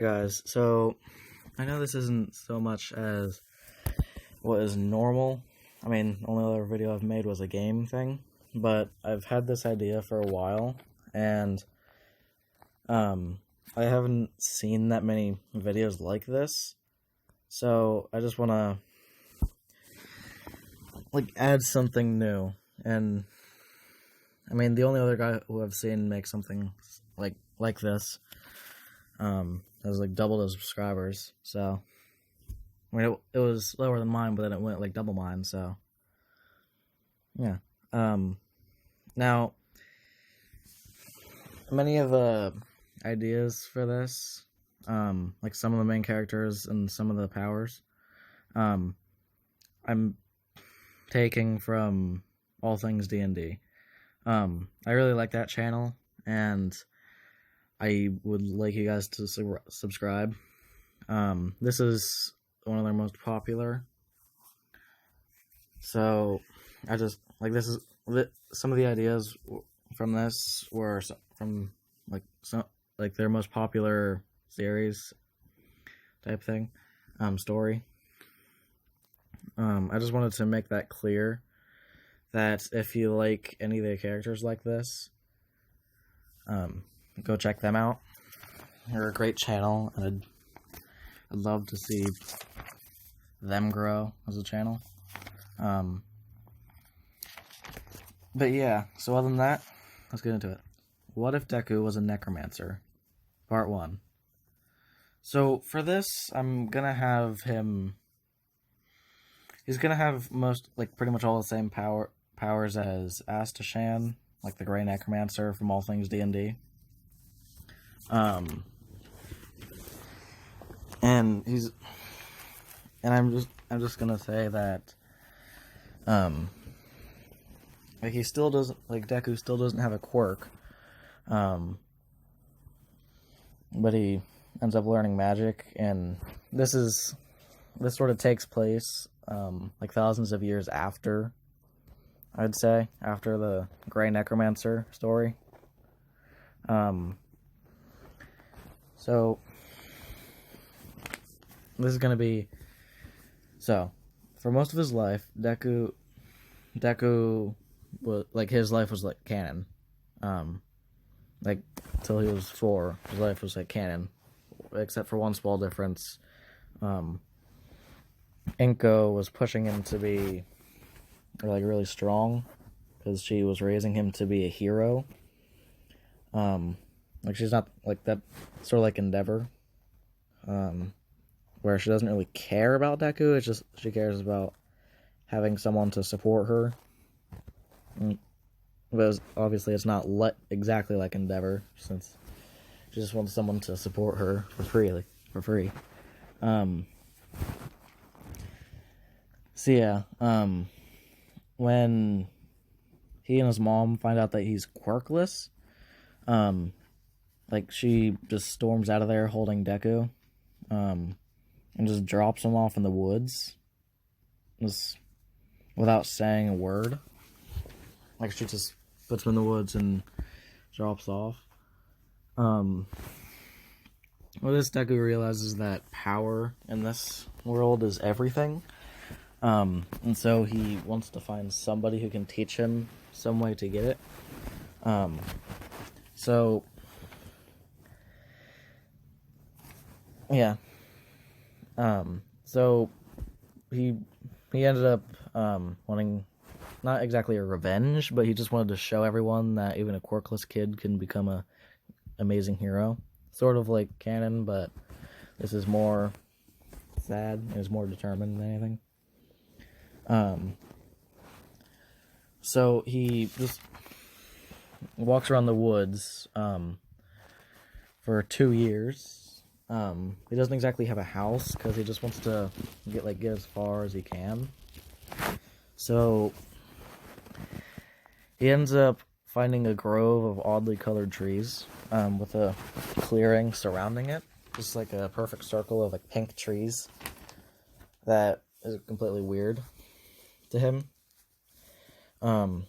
Guys, so I know this isn't so much as what is normal. I mean, only other video I've made was a game thing, but I've had this idea for a while, and I haven't seen that many videos like this, so I just want to add something new. And I mean, the only other guy who I've seen make something like this has doubled his subscribers. So I mean, it was lower than mine, but then it went double mine. So yeah. Now many of the ideas for this, like some of the main characters and some of the powers, I'm taking from All Things D&D. I really like that channel, and I would like you guys to subscribe. This is one of their most popular. So I just some of the ideas from this were from their most popular series type thing, story. I just wanted to make that clear that if you like any of the characters like this, go check them out. They're a great channel, and I'd love to see them grow as a channel. But yeah, so other than that, let's get into it. What if Deku was a necromancer? Part 1. So for this, I'm gonna have him... He's gonna have pretty much all the same powers as Astashan, like the Grey Necromancer from All Things D&D. And I'm just gonna say that, he still doesn't, Deku still doesn't have a quirk, but he ends up learning magic, and this sort of takes place, thousands of years after, I'd say, after the Grey Necromancer story. So this is gonna be... So, for most of his life, Deku was, his life was, canon. Till he was 4, his life was, canon. Except for one small difference. Inko was pushing him to be, really strong, because she was raising him to be a hero. She's not, that, sort of like Endeavor, where she doesn't really care about Deku, it's just, she cares about having someone to support her. But obviously it's not exactly like Endeavor, since she just wants someone to support her for free. So yeah, when he and his mom find out that he's quirkless, she just storms out of there holding Deku, and just drops him off in the woods, just without saying a word. She just puts him in the woods and drops off. This Deku realizes that power in this world is everything. And so he wants to find somebody who can teach him some way to get it. So yeah. So he ended up wanting, not exactly a revenge, but he just wanted to show everyone that even a quirkless kid can become a amazing hero. Sort of like canon, but this is more sad. It's more determined than anything. So he just walks around the woods for 2 years. He doesn't exactly have a house, because he just wants to get as far as he can. So he ends up finding a grove of oddly colored trees, with a clearing surrounding it. Just a perfect circle of pink trees that is completely weird to him. And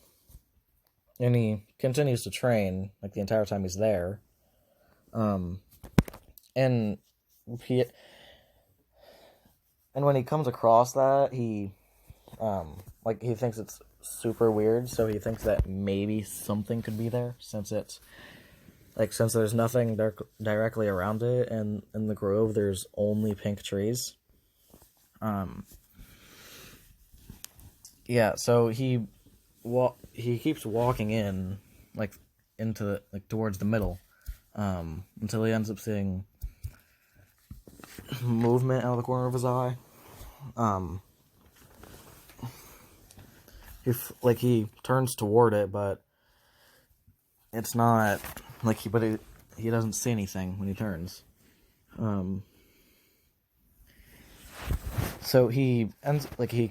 he continues to train the entire time he's there. And he and when he comes across that, he he thinks it's super weird, so he thinks that maybe something could be there, since there's nothing directly around it, and in the grove there's only pink trees. Yeah, so he keeps walking into towards the middle, until he ends up seeing movement out of the corner of his eye. He turns toward it, but it's not he doesn't see anything when he turns. So he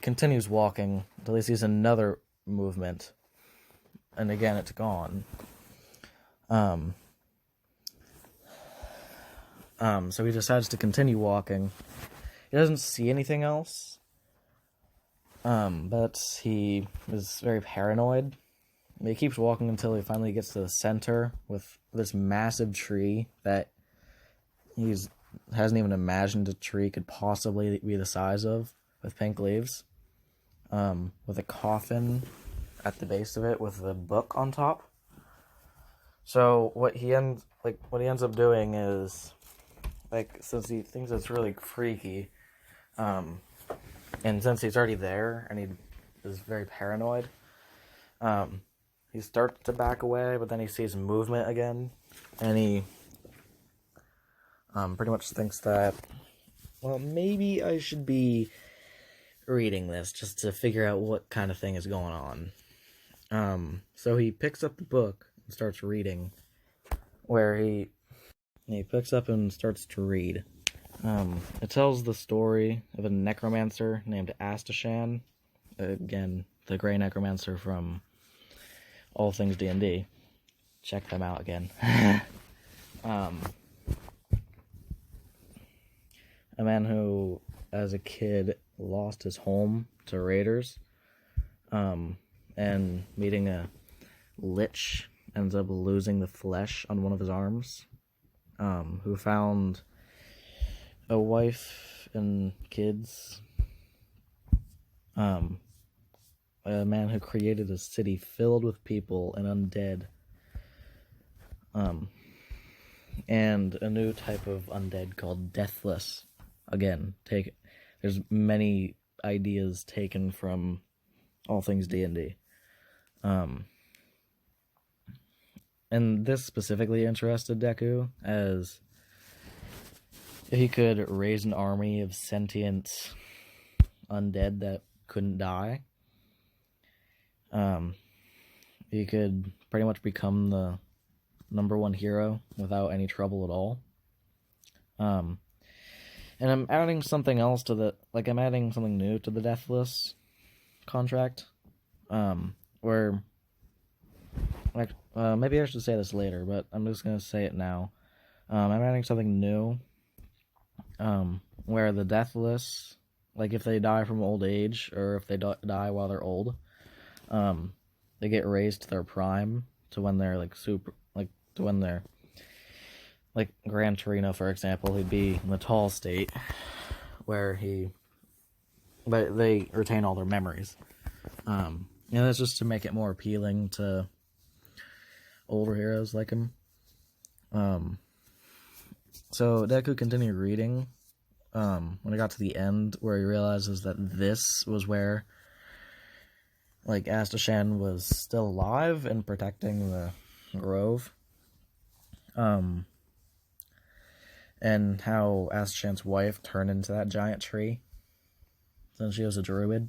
continues walking until he sees another movement, and again it's gone. So he decides to continue walking. He doesn't see anything else, but he is very paranoid. He keeps walking until he finally gets to the center with this massive tree that hasn't even imagined a tree could possibly be the size of, with pink leaves, with a coffin at the base of it with a book on top. So what he ends up doing is, since he thinks it's really freaky, and since he's already there and he is very paranoid, he starts to back away, but then he sees movement again, and he pretty much thinks that, well, maybe I should be reading this just to figure out what kind of thing is going on. So he picks up the book and starts reading, where he picks up and starts to read. It tells the story of a necromancer named Astashan, again, the Grey Necromancer from all things D&D. Check them out again. A man who, as a kid, lost his home to raiders, and meeting a lich, ends up losing the flesh on one of his arms, who found a wife and kids, a man who created a city filled with people and undead, and a new type of undead called deathless. Again, there's many ideas taken from all things D&D. And this specifically interested Deku, as he could raise an army of sentient undead that couldn't die. He could pretty much become the #1 hero without any trouble at all. And I'm adding something else to I'm adding something new to the Deathless contract, where, maybe I should say this later, but I'm just going to say it now. I'm adding something new, where the Deathless, if they die from old age, or if they die while they're old, they get raised to their prime, to when they're, to when they're, Gran Torino, for example, he'd be in the tall state, where they retain all their memories. That's just to make it more appealing to older heroes like him. So Deku continued reading, when he got to the end, where he realizes that this was where, Astashan was still alive and protecting the grove. And how Astashan's wife turned into that giant tree, since she was a druid.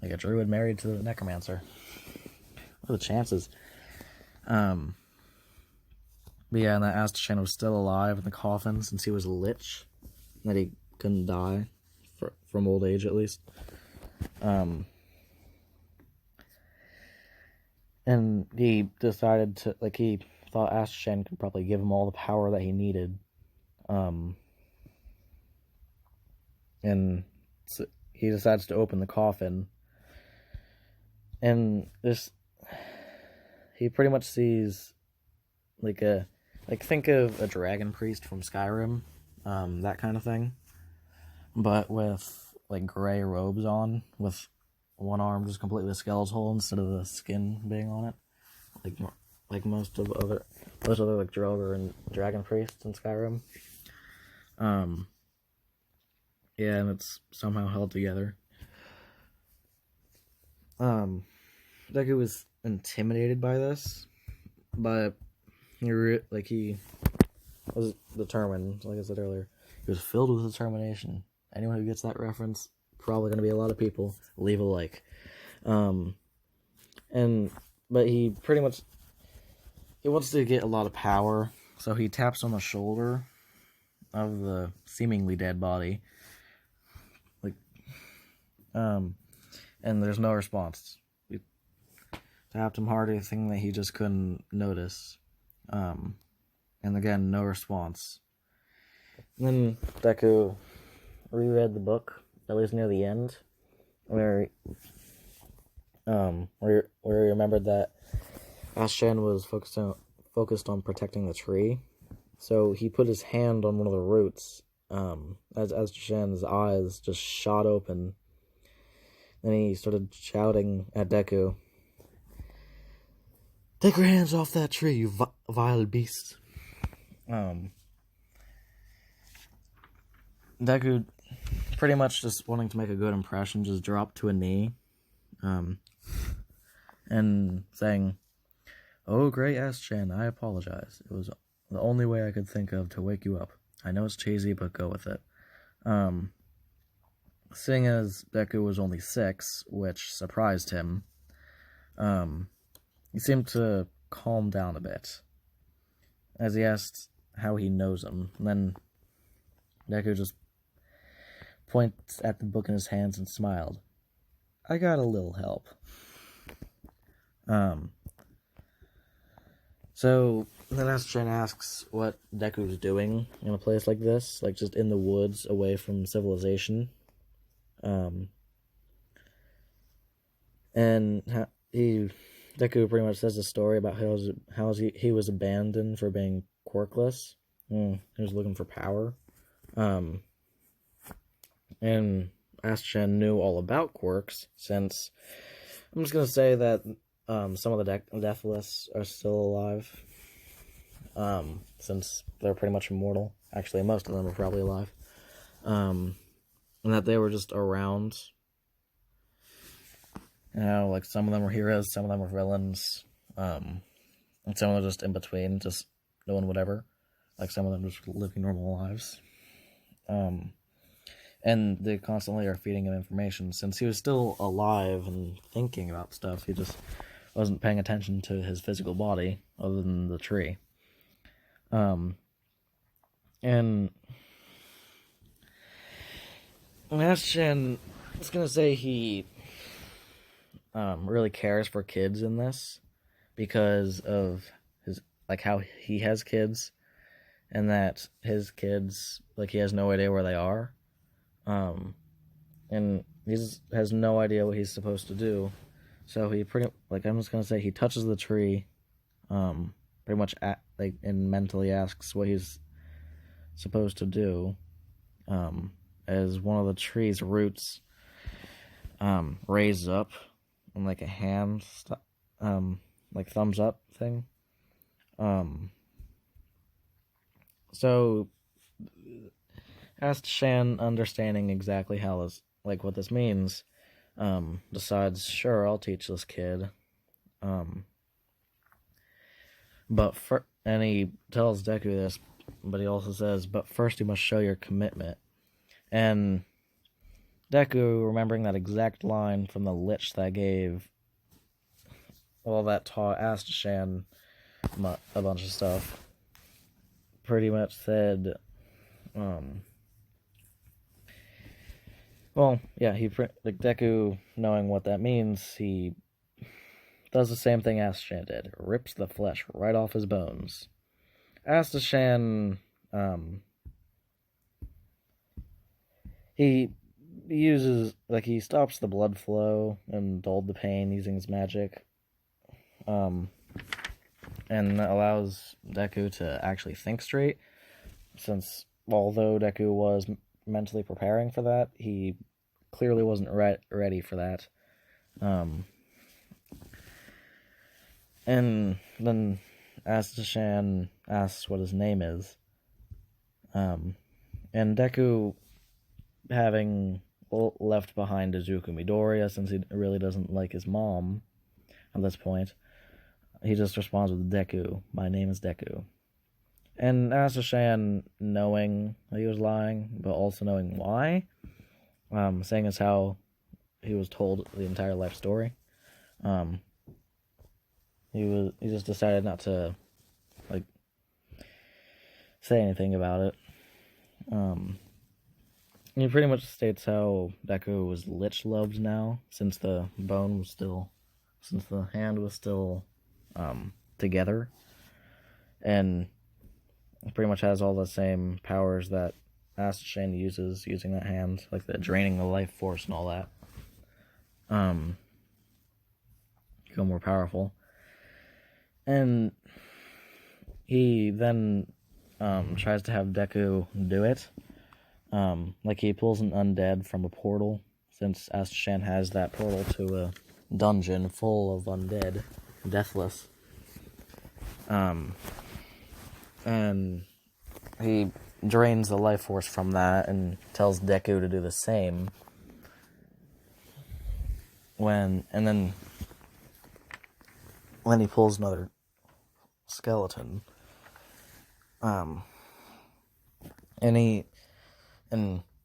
A druid married to the necromancer. What are the chances? But yeah, and that Astashan was still alive in the coffin, since he was a lich, that he couldn't die from old age, at least. And he decided to, he thought Astashan could probably give him all the power that he needed. And so he decides to open the coffin, and he pretty much sees, think of a dragon priest from Skyrim, that kind of thing, but with like gray robes on, with one arm just completely skeletal instead of the skin being on it, like most other like Droger and Dragon Priests in Skyrim. Yeah, and it's somehow held together. Deku was intimidated by this, but he was determined. Like I said earlier, he was filled with determination. Anyone who gets that reference, probably going to be a lot of people. Leave a like. But he pretty much wants to get a lot of power, so he taps on the shoulder of the seemingly dead body, and there's no response. We tapped him hard, a thing that he just couldn't notice, and again, no response. And then Deku reread the book, at least near the end, where he remembered that Ashen was focused on protecting the tree. So he put his hand on one of the roots, as Ashen's eyes just shot open. Then he started shouting at Deku, "Take your hands off that tree, you vile beast!" Deku, pretty much just wanting to make a good impression, just dropped to a knee, and saying, "Oh, great Ashen, I apologize. It was the only way I could think of to wake you up. I know it's cheesy, but go with it." Seeing as Deku was only 6, which surprised him, he seemed to calm down a bit, as he asked how he knows him. And then Deku just points at the book in his hands and smiled. "I got a little help." So then Ashen asks what Deku's doing in a place like this, like just in the woods, away from civilization. And Deku pretty much says a story about how he was abandoned for being quirkless. He was looking for power. And Ashen knew all about quirks, since I'm just gonna say that some of the Deathless are still alive, since they're pretty much immortal. Actually, most of them are probably alive. And that they were just around. You know, like some of them were heroes, some of them were villains, and some of them just in between, just doing whatever. Like some of them just living normal lives. And they constantly are feeding him information. Since he was still alive and thinking about stuff, he just wasn't paying attention to his physical body, other than the tree. And Ashen, I was gonna say he really cares for kids in this, because of his, like, how he has kids, and that his kids, like, he has no idea where they are, and he just has no idea what he's supposed to do. So he I'm just gonna say he touches the tree, pretty much and mentally asks what he's supposed to do, as one of the tree's roots raises up and like a hand, like thumbs up thing. So Ashen, understanding exactly how this, like, what this means, decides, sure, I'll teach this kid. And he tells Deku this, but he also says, but first you must show your commitment. And Deku, remembering that exact line from the Lich that taught Ashen a bunch of stuff, pretty much said, Deku, knowing what that means, he does the same thing Ashen did, rips the flesh right off his bones. Ashen, he stops the blood flow and dulled the pain using his magic, and allows Deku to actually think straight, since although Deku was mentally preparing for that, he clearly wasn't ready for that. And then Astashan asks what his name is. And Deku, having left behind Izuku Midoriya, since he really doesn't like his mom at this point, he just responds with Deku. My name is Deku. And Astashan, knowing that he was lying, but also knowing why, saying as how he was told the entire life story, he just decided not to say anything about it. He pretty much states how Deku was lich loved now, since the hand was still together, and pretty much has all the same powers that Astashan uses using that hand, like the draining the life force and all that. Become more powerful. And he then tries to have Deku do it. Like he pulls an undead from a portal, since Astashan has that portal to a dungeon full of undead, deathless. And he drains the life force from that and tells Deku to do the same. When he pulls another skeleton. And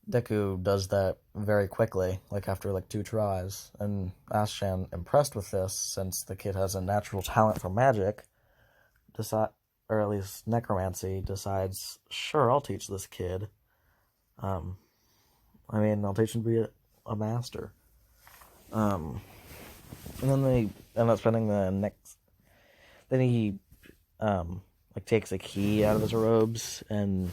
Deku does that very quickly, like after like 2 tries. And Astashan, impressed with this, since the kid has a natural talent for magic, or at least necromancy, decides, sure, I'll teach this kid. I'll teach him to be a master. And then they end up spending the next. Then he takes a key out of his robes and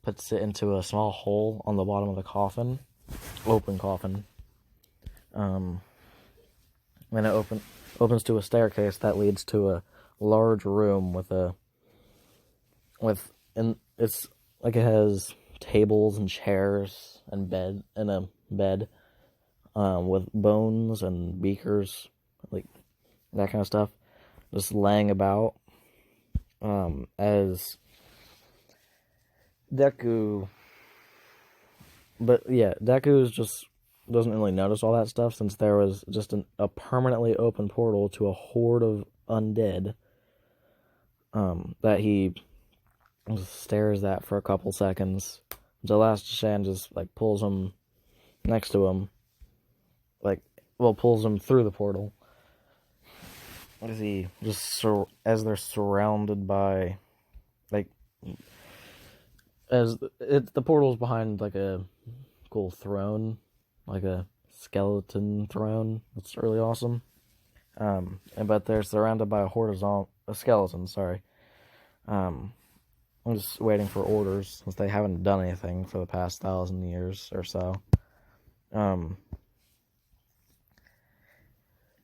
puts it into a small hole on the bottom of the coffin, open coffin. Then it opens to a staircase that leads to a large room it has tables and chairs and a bed with bones and beakers, like that kind of stuff, just laying about. As Deku, just doesn't really notice all that stuff, since there was just a permanently open portal to a horde of undead that he just stares at for a couple seconds. The last Shan just pulls him next to him, pulls him through the portal. As they're surrounded by the portal's behind a cool throne, like a skeleton throne. It's really awesome. But they're surrounded by a horde of skeletons. Sorry. I'm just waiting for orders, since they haven't done anything for the past 1,000 years or so.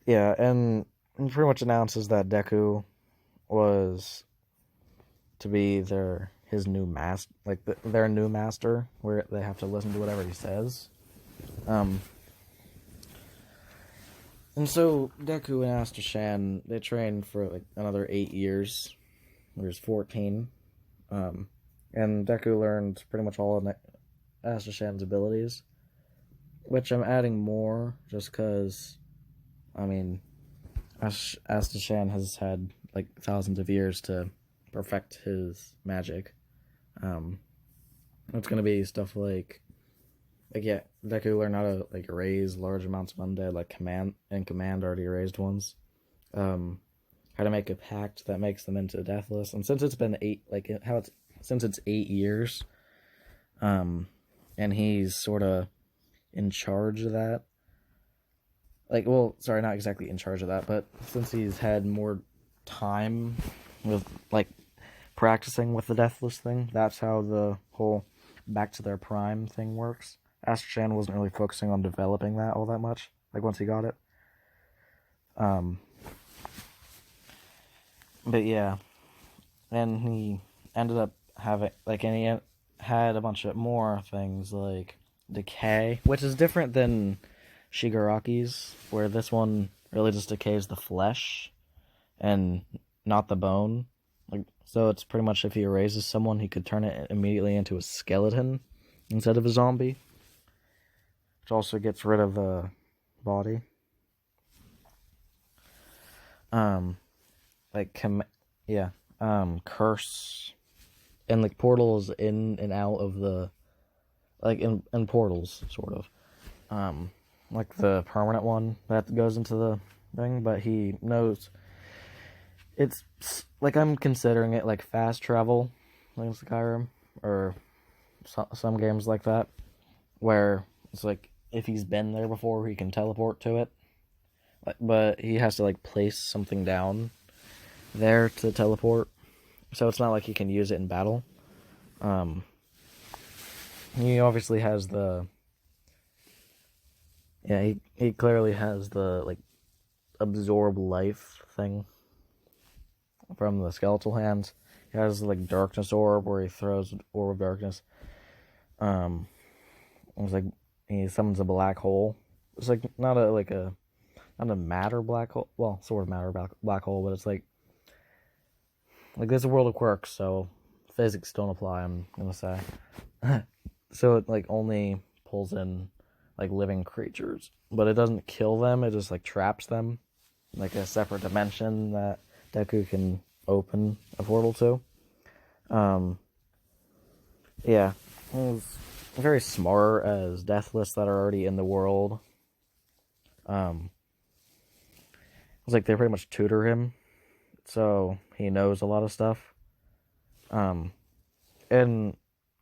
Yeah, and he pretty much announces that Deku was to be his new master, their new master, where they have to listen to whatever he says. And so Deku and Astashan, they train for another 8 years. There's 14. And Deku learned pretty much all of Astashan's abilities, which I'm adding more just because, Astashan has had thousands of years to perfect his magic. It's gonna be stuff Deku learned how to raise large amounts of undead, command already raised ones. How to make a pact that makes them into deathless. And since it's been 8 years, and he's sort of in charge of that. Not exactly in charge of that, but since he's had more time with practicing with the deathless thing, that's how the whole back to their prime thing works. Astashan wasn't really focusing on developing that all that much, once he got it. But yeah, and he ended up having had a bunch of more things like decay, which is different than Shigaraki's, where this one really just decays the flesh and not the bone. Like, so it's pretty much if he erases someone, he could turn it immediately into a skeleton instead of a zombie, which also gets rid of the body. Curse and like portals in and out of the like in portals sort of. Like the permanent one that goes into the thing, but he knows it's like I'm considering it like fast travel, like Skyrim or some games like that, where it's like if he's been there before, he can teleport to it, but he has to like place something down there to teleport. So it's not like he can use it in battle. He obviously has the he clearly has the like absorb life thing from the skeletal hands. He has like darkness orb where he throws orb of darkness. It's like he summons a black hole. It's like not a matter black hole. Well, sort of matter black hole, but it's like there's a world of quirks, so physics don't apply. I'm gonna say. So it like only pulls in like living creatures, but it doesn't kill them. It just like traps them, like a separate dimension that Deku can open a portal to. Yeah, it's very smart as deathless that are already in the world. It's like they pretty much tutor him, so he knows a lot of stuff. And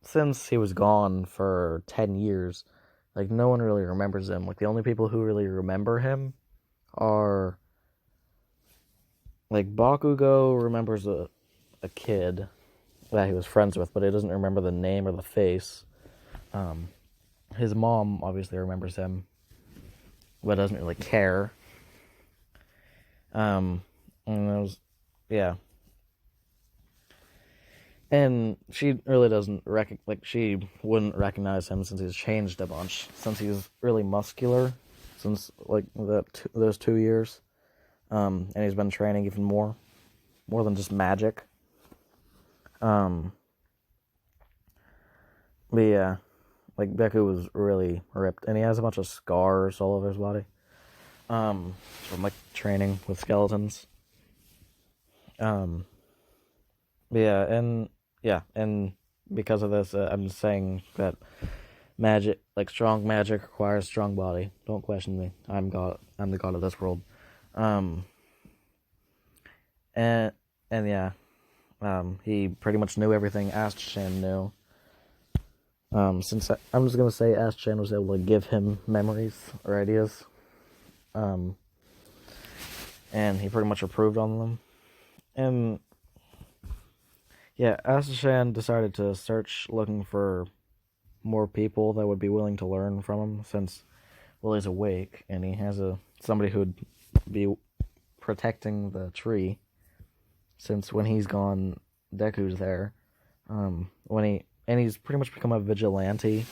since he was gone for 10 years, like no one really remembers him. Like the only people who really remember him are like Bakugo remembers a kid that he was friends with, but he doesn't remember the name or the face. His mom obviously remembers him, but doesn't really care. And it was, yeah. And she really doesn't she wouldn't recognize him since he's changed a bunch. Since he's really muscular, since like those 2 years, and he's been training even more than just magic. But yeah, like Deku was really ripped, and he has a bunch of scars all over his body, from like training with skeletons. And because of this, I'm saying that magic, like strong magic, requires strong body. Don't question me. I'm God. I'm the god of this world. And yeah, he pretty much knew everything Ashton knew. Since I'm just gonna say Ashton was able to give him memories or ideas. And he pretty much improved on them. And yeah, Ashton decided to search looking for more people that would be willing to learn from him, since, well, he's awake and he has somebody who'd be protecting the tree. Since when he's gone, Deku's there. He's pretty much become a vigilante,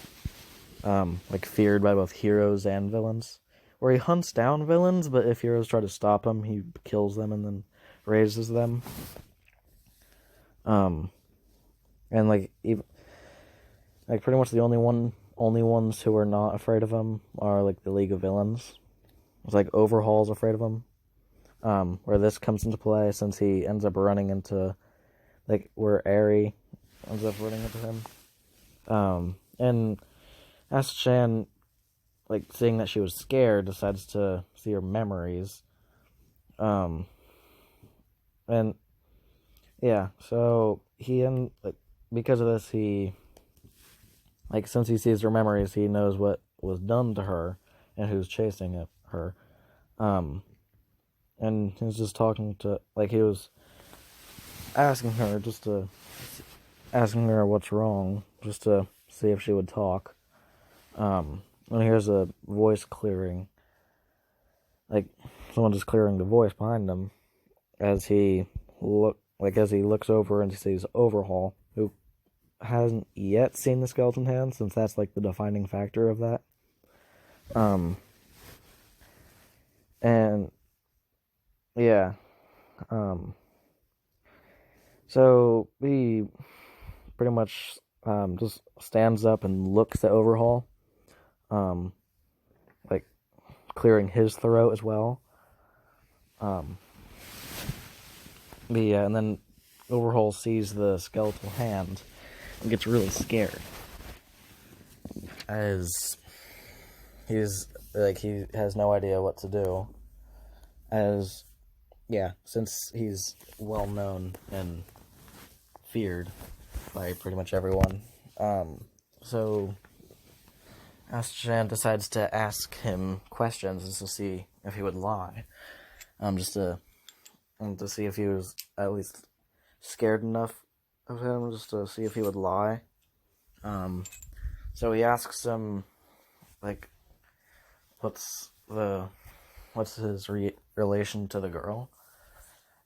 like feared by both heroes and villains. Where he hunts down villains, but if heroes try to stop him, he kills them and then raises them. And like even like pretty much the only ones who are not afraid of him are like the League of Villains. It's like Overhaul's afraid of him. Where this comes into play, since he ends up running into like where Eri ends up running into him. And Aschan, like seeing that she was scared, decides to see her memories. And yeah, so because of this, he since he sees her memories, he knows what was done to her and who's chasing her. And he was just talking to, he was asking her what's wrong, just to see if she would talk. And here's a voice clearing, someone just clearing the voice behind him, as he looks over and he sees Overhaul, who hasn't yet seen the skeleton hand, since that's like the defining factor of that. And yeah, so he pretty much just stands up and looks at Overhaul, like clearing his throat as well. Yeah, and then Overhaul sees the skeletal hand and gets really scared, as he has no idea what to do, as since he's well known and feared by pretty much everyone. So Aschan decides to ask him questions just to see if he would lie, just to see if he was at least scared enough of him, just to see if he would lie. So he asks him, like, what's his relation to the girl?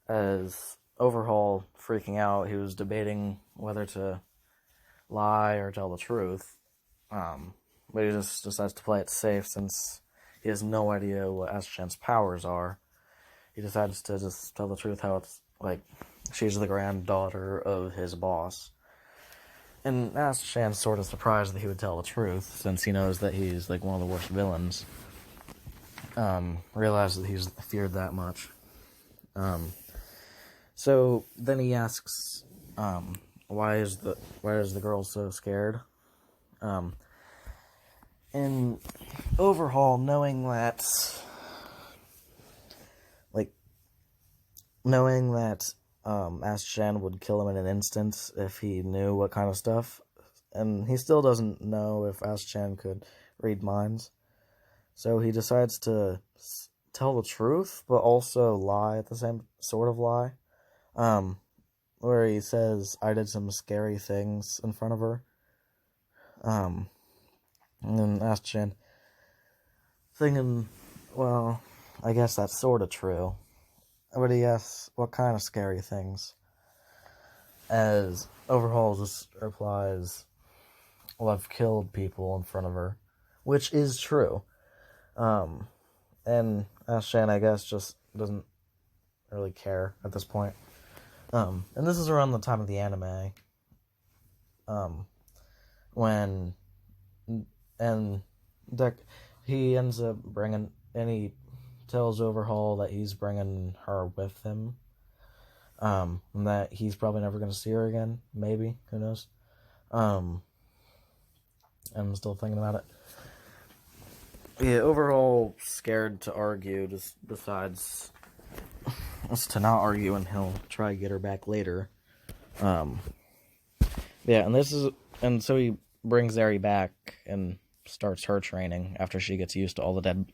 As Overhaul, freaking out, he was debating whether to lie or tell the truth. But he just decides to play it safe, since he has no idea what Aschan's powers are. He decides to just tell the truth, how it's like she's the granddaughter of his boss. And Aschan's sort of surprised that he would tell the truth, since he knows that he's like one of the worst villains. Realizes that he's feared that much. So then he asks, why is the girl so scared? And Overhaul, knowing that Aschan would kill him in an instant if he knew what kind of stuff, and he still doesn't know if Aschan could read minds, so he decides to tell the truth, but also lie at the same sort of lie, where he says, I did some scary things in front of her, and then Aschan, thinking, well, I guess that's sort of true. But he asks, what kind of scary things? As Overhaul just replies, well, I've killed people in front of her, which is true. And Aschan, I guess, just doesn't really care at this point. And this is around the time of the anime. When he ends up bringing, and he tells Overhaul that he's bringing her with him, and that he's probably never going to see her again, maybe, who knows. I'm still thinking about it. Yeah, Overhaul, scared to argue, just decides to not argue, and he'll try to get her back later. And so he brings Zeri back and starts her training after she gets used to all the dead,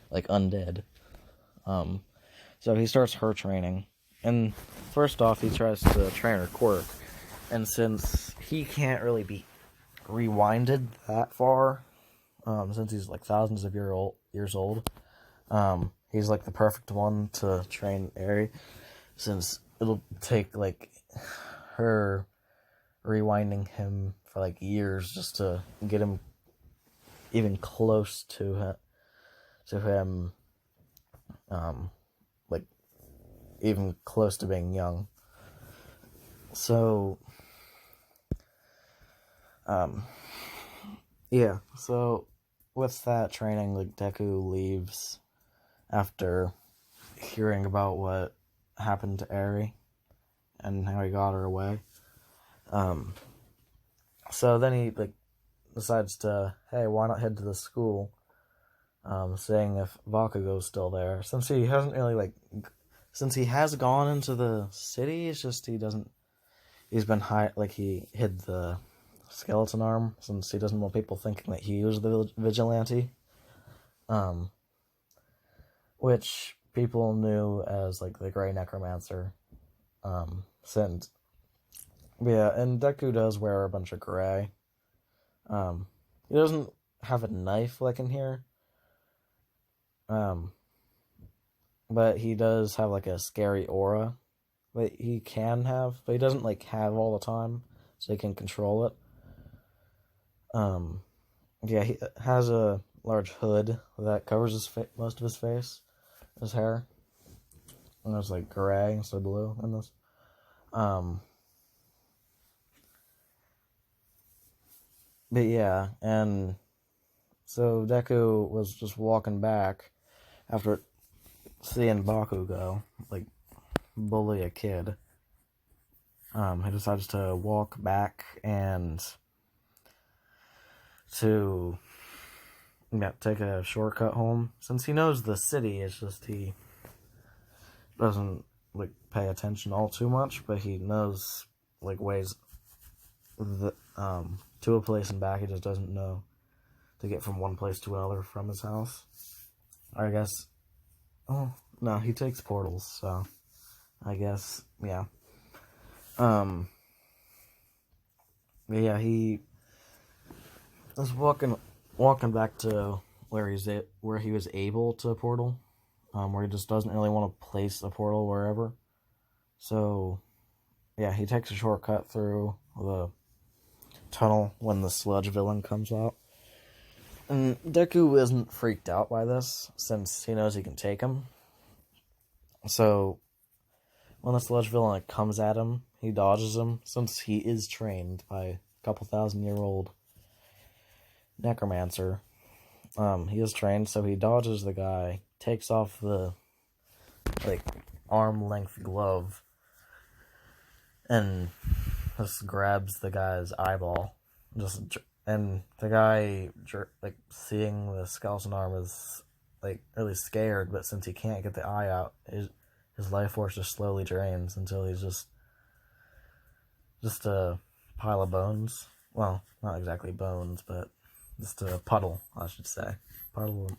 like, undead. So he starts her training, and first off, he tries to train her quirk, and since he can't really be rewinded that far, since he's like thousands of years old, he's like the perfect one to train Eri, since it'll take like her rewinding him for like years just to get him even close to him, like even close to being young. So so with that training, like, Deku leaves after hearing about what happened to Eri and how he got her away. So then he decides to, hey, why not head to the school, seeing if Bakugo's still there, since he hasn't really since he has gone into the city. It's just he hid the skeleton arm, since he doesn't want people thinking that he was the vigilante, which people knew as like the Gray Necromancer, and Deku does wear a bunch of gray. He doesn't have a knife like in here, but he does have like a scary aura that he can have, but he doesn't like have all the time. so he can control it. Yeah, he has a large hood that covers most of his face, his hair, and it's like gray instead of blue in this. But yeah, and so Deku was just walking back after seeing Baku go, like, bully a kid. He decides to walk back and to take a shortcut home. Since he knows the city, it's just he doesn't like pay attention all too much, but he knows like ways to a place and back. He just doesn't know to get from one place to another from his house. Or I guess, oh no, he takes portals, so I guess yeah. Yeah, he was walking back to where he was able to portal, where he just doesn't really want to place a portal wherever. So, yeah, he takes a shortcut through the tunnel when the sludge villain comes out. And Deku isn't freaked out by this, since he knows he can take him. So, when the sludge villain comes at him, he dodges him, since he is trained by a couple 1,000-year-old necromancer. He is trained, so he dodges the guy, takes off the arm-length glove, and just grabs the guy's eyeball. And the guy, seeing the skeleton arm, is really scared. But since he can't get the eye out, his life force just slowly drains until he's just a pile of bones. Well, not exactly bones, but just a puddle, I should say. Puddle of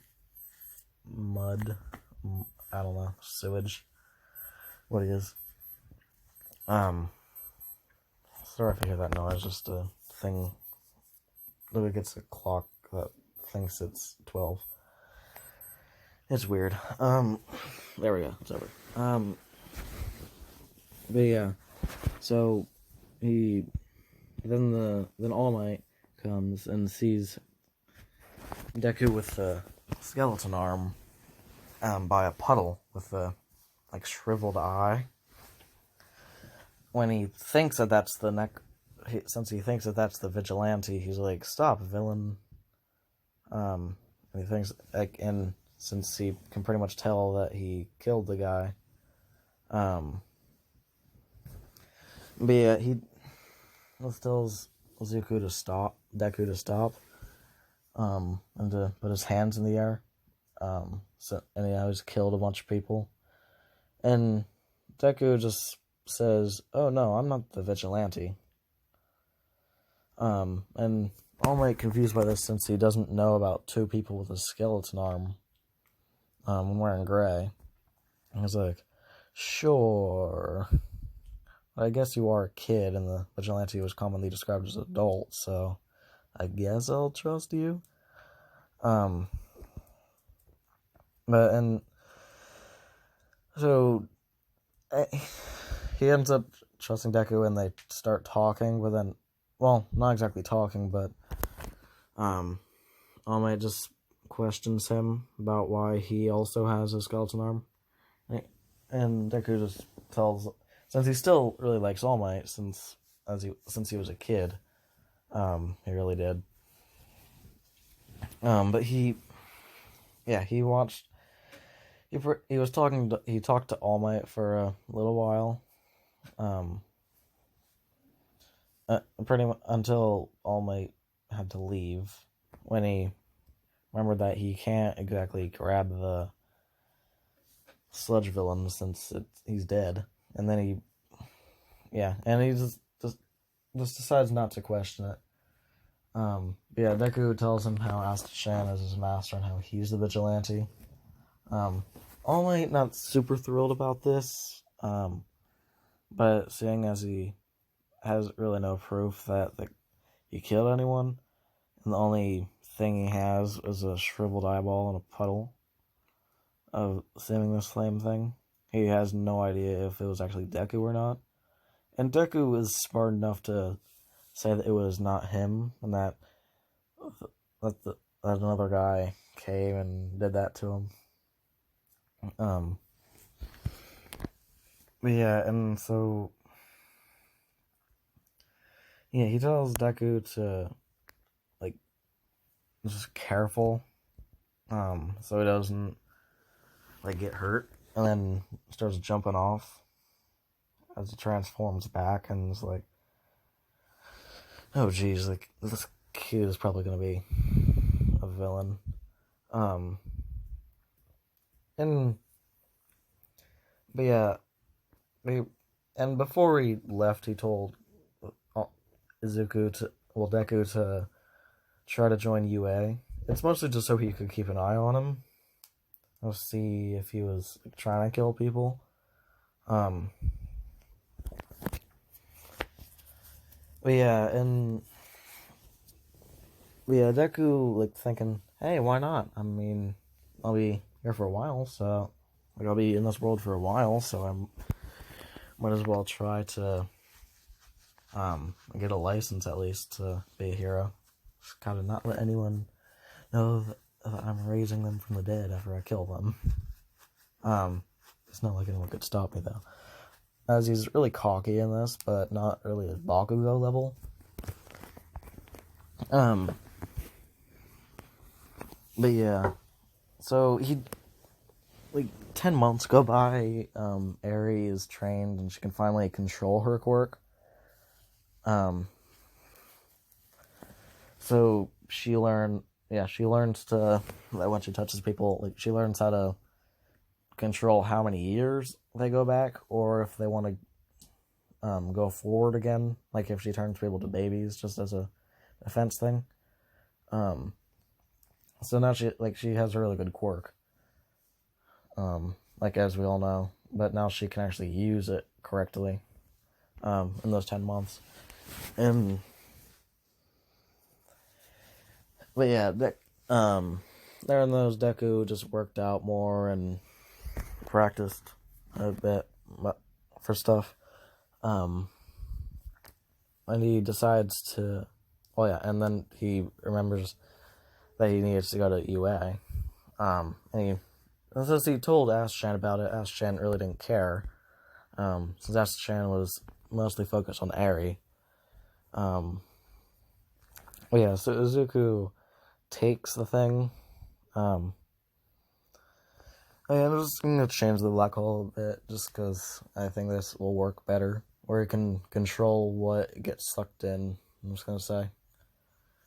mud. I don't know. Sewage. What he is. Sorry if you hear that noise. Just a thing. Literally gets a clock that thinks it's 12. It's weird. There we go. It's over. But yeah. So, then All Might comes and sees Deku with the skeleton arm by a puddle with a shriveled eye. When he thinks that that's since he thinks that that's the vigilante, he's like, "Stop, villain!" And he thinks and since he can pretty much tell that he killed the guy, but yeah, he tells Deku to stop, and to put his hands in the air. And he always killed a bunch of people. And Deku just says, "Oh no, I'm not the vigilante." And All Might confused by this since he doesn't know about two people with a skeleton arm, wearing gray. And he's like, "Sure. I guess you are a kid, and the vigilante was commonly described as an adult, so I guess I'll trust you." So he ends up trusting Deku, and they start talking, but then, well, not exactly talking, but All Might just questions him about why he also has a skeleton arm, and Deku just tells, since he still really likes All Might, since he was a kid, he really did. But he watched. He talked to All Might for a little while, pretty much until All Might had to leave, when he remembered that he can't exactly grab the sludge villain since he's dead, and then he just decides not to question it. Deku tells him how Asta-chan is his master and how he's the vigilante. All Might not super thrilled about this, but seeing as he has really no proof that he killed anyone, and the only thing he has is a shriveled eyeball and a puddle of seemingly flame thing, he has no idea if it was actually Deku or not. And Deku is smart enough to say that it was not him, and that another guy came and did that to him. But yeah, and so yeah, he tells Deku to like just careful, so he doesn't like get hurt, and then starts jumping off as he transforms back, and it's like, oh geez, like this kid is probably gonna be a villain. And but yeah, and before he left, he told Deku to try to join UA. It's mostly just so he could keep an eye on him. I'll see if he was like, trying to kill people. But yeah, Deku like thinking, hey, why not? I mean, I'll be here for a while, so like I'll be in this world for a while, so I might as well try to get a license at least to be a hero. Just gotta not let anyone know that I'm raising them from the dead after I kill them. It's not like anyone could stop me though, as he's really cocky in this, but not really at Bakugo level. But yeah, so he like 10 months go by. Eri is trained and she can finally control her quirk. So she learns to, that when she touches people, like she learns how to control how many years they go back, or if they want to go forward again, like if she turns people to babies just as a defense thing. So now she has a really good quirk. Like as we all know, but now she can actually use it correctly. In those 10 months. But yeah, there in those, Deku just worked out more and practiced a bit for stuff. And he decides to, and then he remembers that he needs to go to UA. And since he told Ash-chan about it, Ash-chan really didn't care. Since Ash-chan was mostly focused on Eri. So Izuku takes the thing. I'm just going to change the black hole a bit, just because I think this will work better. Where you can control what gets sucked in, I'm just going to say.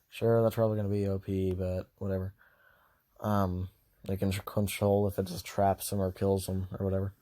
Sure, that's probably going to be OP, but whatever. They can control if it just traps him or kills him or whatever.